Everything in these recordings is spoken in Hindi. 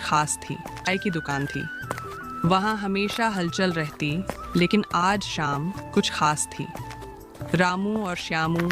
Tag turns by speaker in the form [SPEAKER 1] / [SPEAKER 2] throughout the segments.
[SPEAKER 1] खास थी, चाय की दुकान थी। वहाँ हमेशा हलचल रहती, लेकिन आज शाम कुछ खास थी। रामू और श्यामू,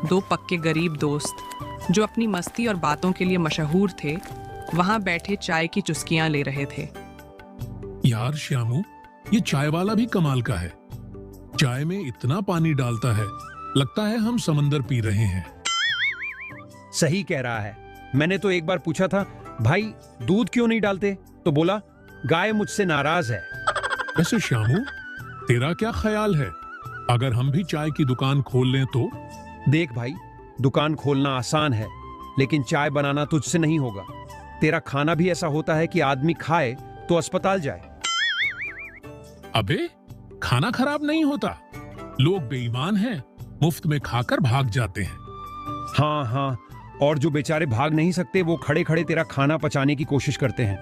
[SPEAKER 1] दो पक्के गरीब दोस्त जो अपनी मस्ती और बातों के लिए मशहूर थे, वहाँ बैठे चाय की चुस्कियां ले रहे थे।
[SPEAKER 2] यार श्यामू, ये चाय वाला भी कमाल का है। चाय में इतना पानी डालता है, लगता है हम समंदर पी रहे हैं।
[SPEAKER 3] सही कह रहा है। मैंने तो एक बार पूछा था, भाई दूध क्यों नहीं डालते? तो बोला, गाय मुझसे नाराज है।
[SPEAKER 2] वैसे श्यामू, तेरा क्या ख्याल है, अगर हम भी चाय की दुकान खोल लें तो?
[SPEAKER 3] देख भाई, दुकान खोलना आसान है, लेकिन चाय बनाना तुझसे नहीं होगा। तेरा खाना भी ऐसा होता है कि आदमी खाए तो अस्पताल जाए।
[SPEAKER 2] अबे, खाना खराब नहीं होता, लोग बेईमान हैं, मुफ्त में खाकर भाग जाते हैं।
[SPEAKER 3] हाँ हाँ, और जो बेचारे भाग नहीं सकते वो खड़े खड़े तेरा खाना पचाने की कोशिश करते हैं।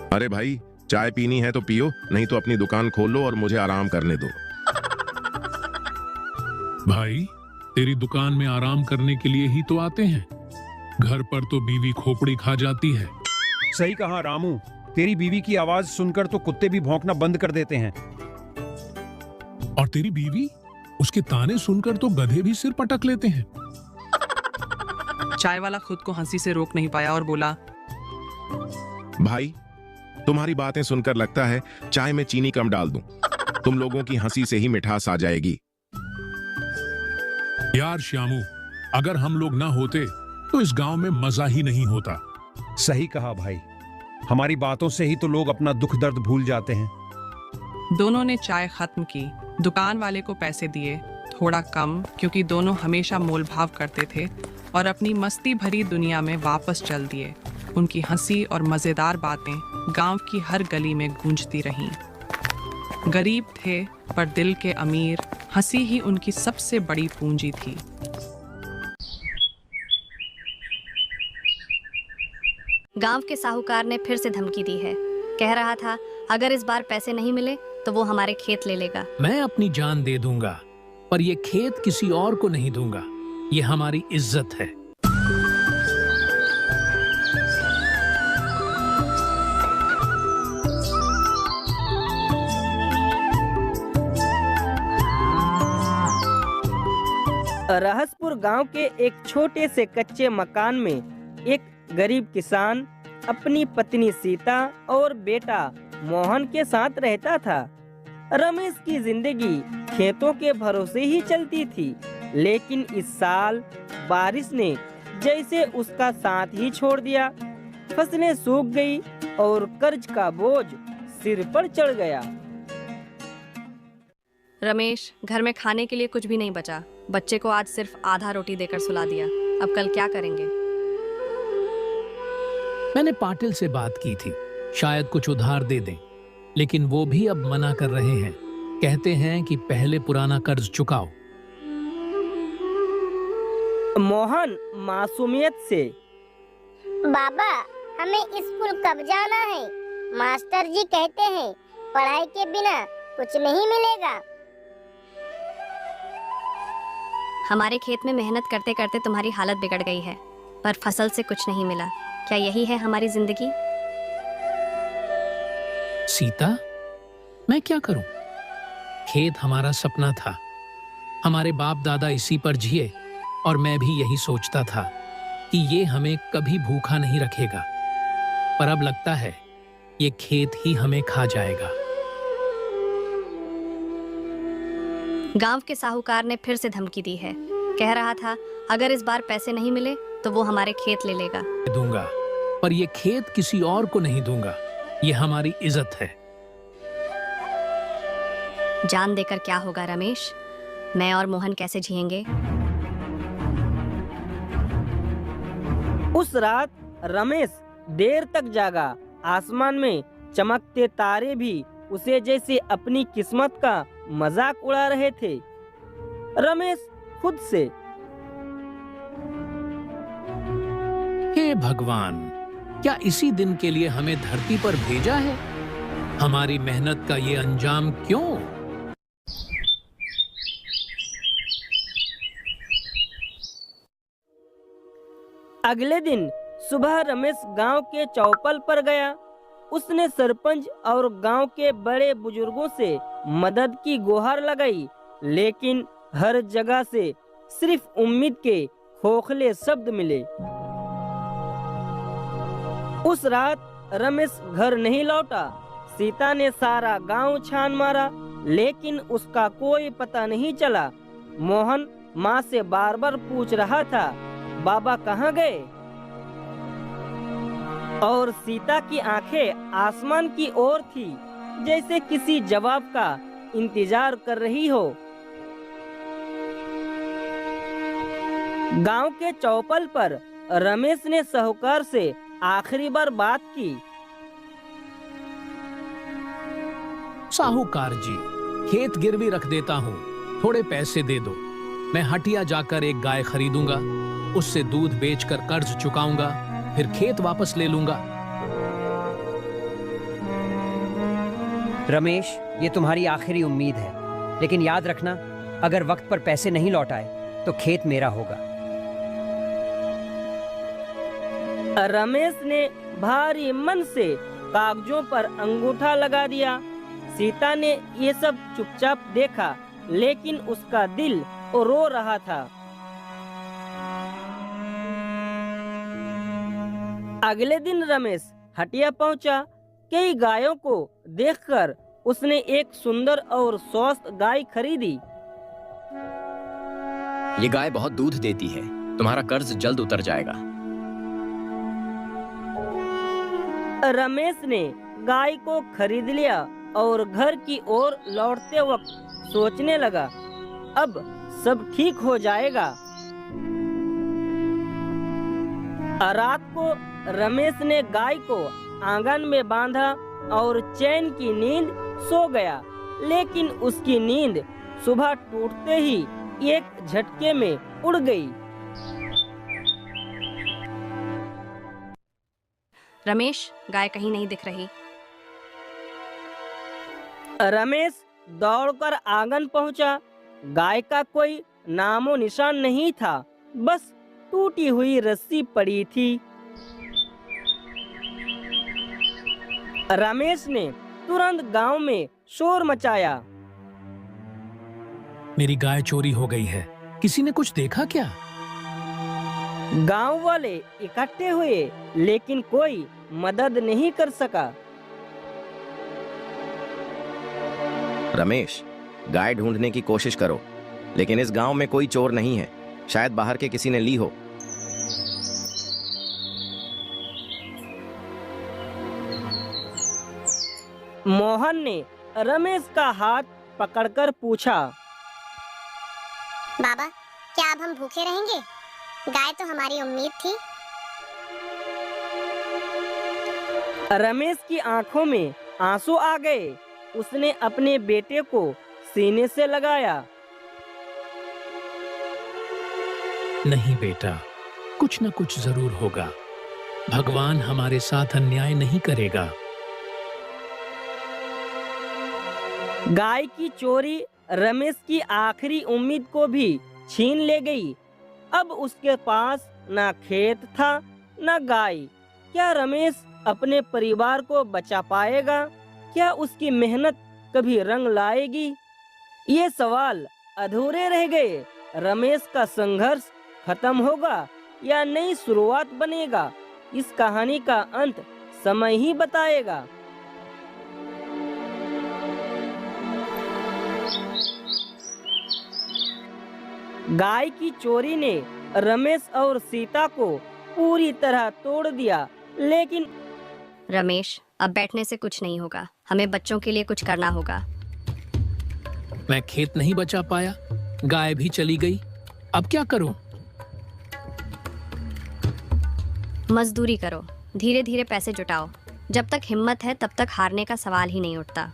[SPEAKER 4] अरे भाई, चाय पीनी है तो पियो, नहीं तो अपनी दुकान खोल लो और मुझे आराम करने दो।
[SPEAKER 2] भाई, तेरी दुकान में आराम करने के लिए ही तो आते हैं, घर पर तो बीवी खोपड़ी खा जाती है।
[SPEAKER 3] सही कहा रामू, तेरी बीवी की आवाज सुनकर तो कुत्ते भी भौंकना बंद कर देते हैं।
[SPEAKER 2] और तेरी बीवी, उसके ताने सुनकर तो गधे भी सिर पटक लेते हैं।
[SPEAKER 1] चाय वाला खुद को हंसी से रोक नहीं पाया और बोला,
[SPEAKER 4] भाई, तुम्हारी बातें सुनकर लगता है चाय में चीनी कम डाल दूं। तुम लोगों की हंसी से ही मिठास आ जाएगी।
[SPEAKER 2] यार श्यामू, अगर हम लोग ना होते तो इस गांव में मजा ही नहीं होता।
[SPEAKER 3] सही कहा भाई, हमारी बातों से ही तो लोग अपना दुख दर्द भूल जाते हैं।
[SPEAKER 1] दोनों ने चाय खत्म की। दुकान वाले को पैसे दिए, थोड़ा कम, क्योंकि दोनों हमेशा मोल भाव करते थे, और अपनी मस्ती भरी दुनिया में वापस चल दिए। उनकी हंसी और मजेदार बातें गांव की हर गली में गूंजती रहीं। गरीब थे पर दिल के अमीर, हंसी ही उनकी सबसे बड़ी पूंजी थी।
[SPEAKER 5] गांव के साहूकार ने फिर से धमकी दी है। कह रहा था, अगर इस बार पैसे नहीं मिले तो वो हमारे खेत ले लेगा।
[SPEAKER 6] मैं अपनी जान दे दूंगा, पर ये खेत किसी और को नहीं दूंगा। ये हमारी इज्जत है।
[SPEAKER 7] रहसपुर गांव के एक छोटे से कच्चे मकान में एक गरीब किसान अपनी पत्नी सीता और बेटा मोहन के साथ रहता था। रमेश की जिंदगी खेतों के भरोसे ही चलती थी, लेकिन इस साल बारिश ने जैसे उसका साथ ही छोड़ दिया। फसलें सूख गई और कर्ज का बोझ सिर पर चढ़ गया।
[SPEAKER 5] रमेश, घर में खाने के लिए कुछ भी नहीं बचा। बच्चे को आज सिर्फ आधा रोटी देकर सुला दिया। अब कल क्या करेंगे?
[SPEAKER 6] मैंने पाटिल से बात की थी, शायद कुछ उधार दे दें, लेकिन वो भी अब मना कर रहे हैं। कहते हैं कि पहले पुराना कर्ज चुकाओ।
[SPEAKER 7] मोहन मासूमियत से,
[SPEAKER 8] बाबा, हमें स्कूल कब जाना है? मास्टर जी कहते हैं पढ़ाई के बिना कुछ नहीं मिलेगा।
[SPEAKER 5] हमारे खेत में मेहनत करते करते तुम्हारी हालत बिगड़ गई है, पर फसल से कुछ नहीं मिला। क्या यही है हमारी जिंदगी?
[SPEAKER 6] सीता, मैं क्या करूं? खेत हमारा सपना था। हमारे बाप दादा इसी पर जिए, और मैं भी यही सोचता था कि ये हमें कभी भूखा नहीं रखेगा। पर अब लगता है ये खेत ही हमें खा जाएगा।
[SPEAKER 5] गांव के साहूकार ने फिर से धमकी दी है। कह रहा था, अगर इस बार पैसे नहीं मिले तो वो हमारे खेत ले लेगा।
[SPEAKER 6] दूंगा, पर ये खेत किसी और को नहीं दूंगा। ये हमारी इज्जत है।
[SPEAKER 5] जान देकर क्या होगा रमेश? मैं और मोहन कैसे जिएंगे?
[SPEAKER 7] उस रात रमेश देर तक जागा। आसमान में चमकते तारे भी उसे जैसे अपनी किस्मत का मजाक उड़ा रहे थे। रमेश खुद से,
[SPEAKER 6] हे भगवान, क्या इसी दिन के लिए हमें धरती पर भेजा है? हमारी मेहनत का ये अंजाम क्यों?
[SPEAKER 7] अगले दिन सुबह रमेश गांव के चौपल पर गया। उसने सरपंच और गांव के बड़े बुजुर्गों से मदद की गुहार लगाई, लेकिन हर जगह से सिर्फ उम्मीद के खोखले शब्द मिले। उस रात रमेश घर नहीं लौटा। सीता ने सारा गांव छान मारा, लेकिन उसका कोई पता नहीं चला। मोहन माँ से बार बार पूछ रहा था, बाबा कहाँ गए? और सीता की आंखें आसमान की ओर थी, जैसे किसी जवाब का इंतजार कर रही हो। गांव के चौपल पर रमेश ने साहूकार से आखिरी बार बात की।
[SPEAKER 6] साहूकार जी, खेत गिरवी रख देता हूँ, थोड़े पैसे दे दो। मैं हटिया जाकर एक गाय खरीदूंगा, उससे दूध बेचकर कर्ज चुकाऊंगा, फिर खेत वापस ले लूंगा।
[SPEAKER 9] रमेश, ये तुम्हारी आखिरी उम्मीद है, लेकिन याद रखना, अगर वक्त पर पैसे नहीं लौट आए तो खेत मेरा होगा।
[SPEAKER 7] रमेश ने भारी मन से कागजों पर अंगूठा लगा दिया। सीता ने ये सब चुपचाप देखा, लेकिन उसका दिल रो रहा था। अगले दिन रमेश हटिया पहुंचा। कई गायों को देखकर उसने एक सुंदर और स्वस्थ गाय खरीदी।
[SPEAKER 10] ये गाय बहुत दूध देती है, तुम्हारा कर्ज जल्द उतर जाएगा।
[SPEAKER 7] रमेश ने गाय को खरीद लिया और घर की ओर लौटते वक्त सोचने लगा, अब सब ठीक हो जाएगा। रात को रमेश ने गाय को आंगन में बांधा और चैन की नींद सो गया, लेकिन उसकी नींद सुबह टूटते ही एक झटके में उड़ गई।
[SPEAKER 5] रमेश, गाय कहीं नहीं दिख रही।
[SPEAKER 7] रमेश दौड़कर आंगन पहुंचा। गाय का कोई नामो निशान नहीं था, बस टूटी हुई रस्सी पड़ी थी। रमेश ने तुरंत गांव में शोर मचाया।
[SPEAKER 6] मेरी गाय चोरी हो गई है, किसी ने कुछ देखा क्या?
[SPEAKER 7] गांव वाले इकट्ठे हुए, लेकिन कोई मदद नहीं कर सका।
[SPEAKER 10] रमेश, गाय ढूंढने की कोशिश करो, लेकिन इस गांव में कोई चोर नहीं है, शायद बाहर के किसी ने ली हो।
[SPEAKER 7] मोहन ने रमेश का हाथ पकड़कर पूछा,
[SPEAKER 8] बाबा, क्या अब हम भूखे रहेंगे? गाय तो हमारी उम्मीद थी।
[SPEAKER 7] रमेश की आंखों में आंसू आ गए। उसने अपने बेटे को सीने से लगाया।
[SPEAKER 6] नहीं बेटा, कुछ न कुछ जरूर होगा। भगवान हमारे साथ अन्याय नहीं करेगा।
[SPEAKER 7] गाय की चोरी रमेश की आखिरी उम्मीद को भी छीन ले गई। अब उसके पास ना खेत था, ना गाय। क्या रमेश अपने परिवार को बचा पाएगा? क्या उसकी मेहनत कभी रंग लाएगी? ये सवाल अधूरे रह गए। रमेश का संघर्ष खत्म होगा या नई शुरुआत बनेगा? इस कहानी का अंत समय ही बताएगा। गाय की चोरी ने रमेश और सीता को पूरी तरह तोड़ दिया, लेकिन
[SPEAKER 5] रमेश, अब बैठने से कुछ नहीं होगा। हमें बच्चों के लिए कुछ करना होगा।
[SPEAKER 6] मैं खेत नहीं बचा पाया, गाय भी चली गई, अब क्या करूं?
[SPEAKER 5] मजदूरी करो, धीरे धीरे पैसे जुटाओ। जब तक हिम्मत है तब तक हारने का सवाल ही नहीं उठता।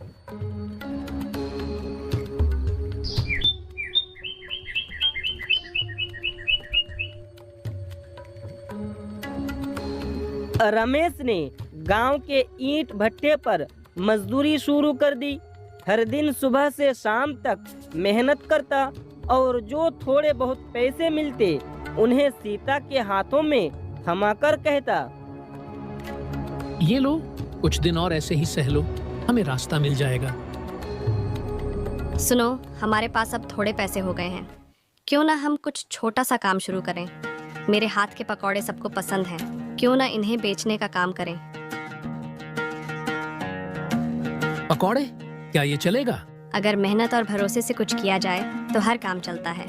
[SPEAKER 7] रमेश ने गांव के ईंट भट्टे पर मजदूरी शुरू कर दी। हर दिन सुबह से शाम तक मेहनत करता और जो थोड़े बहुत पैसे मिलते उन्हें सीता के हाथों में थमाकर कहता,
[SPEAKER 6] ये लो, कुछ दिन और ऐसे ही सह लो, हमें रास्ता मिल जाएगा।
[SPEAKER 5] सुनो, हमारे पास अब थोड़े पैसे हो गए हैं, क्यों ना हम कुछ छोटा सा काम शुरू करें। मेरे हाथ के पकौड़े सबको पसंद हैं, क्यों ना इन्हें बेचने का काम करें।
[SPEAKER 6] पकौड़े? क्या ये चलेगा?
[SPEAKER 5] अगर मेहनत और भरोसे से कुछ किया जाए तो हर काम चलता है।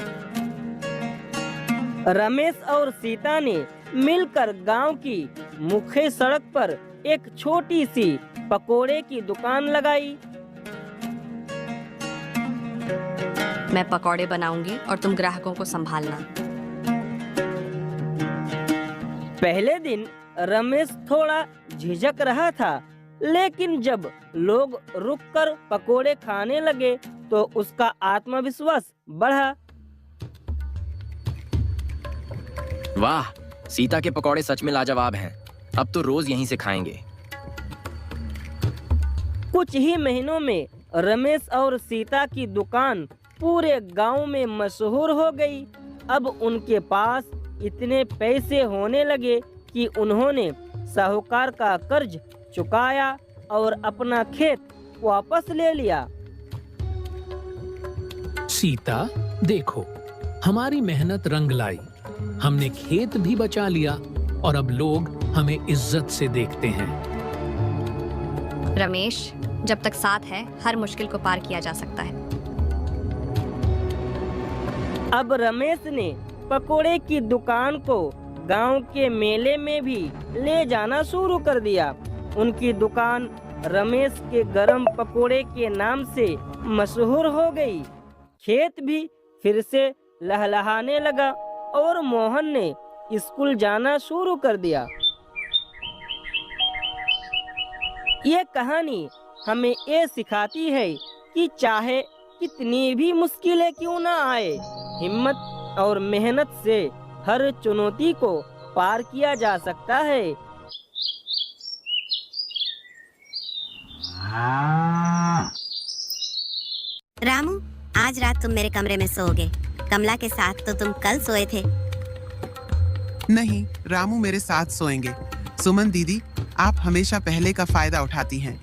[SPEAKER 7] रमेश और सीता ने मिलकर गांव की मुख्य सड़क पर एक छोटी सी पकोड़े की दुकान लगाई।
[SPEAKER 5] मैं पकौड़े बनाऊंगी और तुम ग्राहकों को संभालना।
[SPEAKER 7] पहले दिन रमेश थोड़ा झिझक रहा था, लेकिन जब लोग रुककर पकोड़े खाने लगे तो उसका आत्मविश्वास बढ़ा।
[SPEAKER 10] वाह, सीता के पकौड़े सच में लाजवाब हैं। अब तो रोज यहीं से खाएंगे।
[SPEAKER 7] कुछ ही महीनों में रमेश और सीता की दुकान पूरे गांव में मशहूर हो गई। अब उनके पास इतने पैसे होने लगे कि उन्होंने साहूकार का कर्ज चुकाया और अपना खेत वापस ले लिया।
[SPEAKER 6] सीता, देखो, हमारी मेहनत रंग लाई। हमने खेत भी बचा लिया और अब लोग हमें इज्जत से देखते हैं।
[SPEAKER 5] रमेश, जब तक साथ है हर मुश्किल को पार किया जा सकता है।
[SPEAKER 7] अब रमेश ने पकोड़े की दुकान को गांव के मेले में भी ले जाना शुरू कर दिया। उनकी दुकान रमेश के गरम पकोड़े के नाम से मशहूर हो गई। खेत भी फिर से लहलहाने लगा और मोहन ने स्कूल जाना शुरू कर दिया। ये कहानी हमें ये सिखाती है कि चाहे कितनी भी मुश्किलें क्यों ना आए, हिम्मत और मेहनत से हर चुनौती को पार किया जा सकता है।
[SPEAKER 11] रामू, आज रात तुम मेरे कमरे में सोओगे। कमला के साथ तो तुम कल सोए थे।
[SPEAKER 12] नहीं, रामू मेरे साथ सोएंगे। सुमन दीदी, आप हमेशा पहले का फायदा उठाती हैं।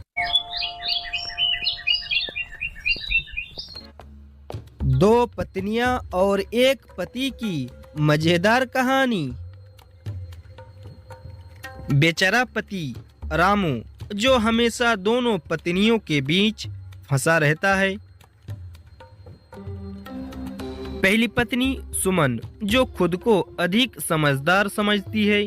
[SPEAKER 7] दो पत्नियां और एक पति की मजेदार कहानी। बेचारा पति रामू, जो हमेशा दोनों पत्नियों के बीच फंसा रहता है। पहली पत्नी सुमन, जो खुद को अधिक समझदार समझती है,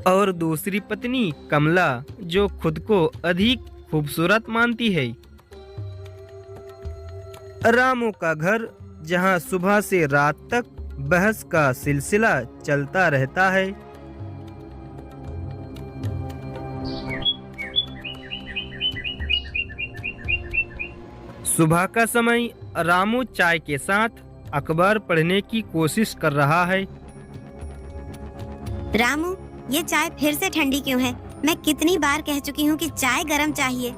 [SPEAKER 7] और दूसरी पत्नी कमला, जो खुद को अधिक खूबसूरत मानती है। रामू का घर, जहां सुबह से रात तक बहस का सिलसिला चलता रहता है। सुबह का समय रामू चाय के साथ अखबार पढ़ने की कोशिश कर रहा है।
[SPEAKER 11] रामू, ये चाय फिर से ठंडी क्यों है? मैं कितनी बार कह चुकी हूँ कि चाय गर्म चाहिए।